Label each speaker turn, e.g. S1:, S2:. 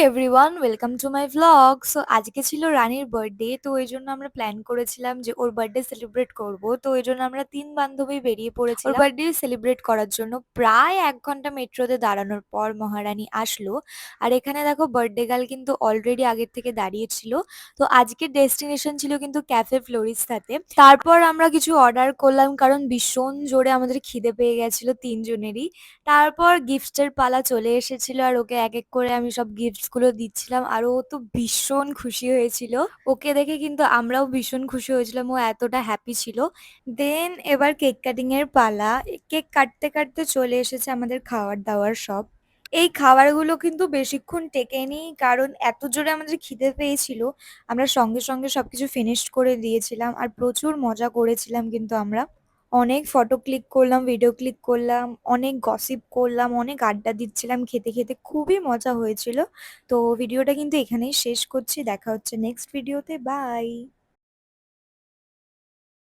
S1: Everyone, welcome to my vlog. So আজকে ছিল রানীর বার্থডে, তো ওই জন্য আমরা প্ল্যান করেছিলাম যে ওর বার্থডে সেলিব্রেট করব। তো ওই জন্য আমরা 3 বান্ধবী বেরিয়ে পড়েছিলাম ওর বার্থডে সেলিব্রেট করার জন্য। প্রায় 1 ঘন্টা মেট্রোতে দাঁড়ানোর পর মহারানী আসলো। আর এখানে দেখো, বার্থডে গার্ল কিন্তু অলরেডি আগের থেকে দাঁড়িয়েছিল। তো আজকের ডেস্টিনেশন ছিল কিন্তু ক্যাফে ফ্লোরিস্তাতে। তারপর আমরা কিছু অর্ডার করলাম, কারণ ভীষণ জোরে আমাদের খিদে পেয়ে গেছিল তিনজনেরই। তারপর গিফটের পালা চলে এসেছিল, আর ওকে এক এক করে আমি সব গিফটস গুলো দিচ্ছিলাম, আর ও তো ভীষণ খুশি হয়েছিল। ওকে দেখে কিন্তু আমরাও ভীষণ খুশি হয়েছিলাম, ও এতটা হ্যাপি ছিল। দেন এবার কেক কাটিং এর পালা। কেক কাটতে কাটতে চলে এসেছে আমাদের খাবার দাবার সব। এই খাবারগুলো কিন্তু বেশিক্ষণ টেকেনি, কারণ এত জোরে আমাদের খিদে পেয়েছিল। আমরা সঙ্গে সঙ্গে সবকিছু ফিনিশ করে দিয়েছিলাম, আর প্রচুর মজা করেছিলাম কিন্তু আমরা। অনেক ফটো ক্লিক করলাম, ভিডিও ক্লিক করলাম, অনেক গসিপ করলাম, অনেক আড্ডা দিচ্ছিলাম খেতে খেতে, খুবই মজা হয়েছিল। তো ভিডিওটা কিন্তু এখানেই শেষ করছি, দেখা হচ্ছে নেক্সট ভিডিওতে। বাই।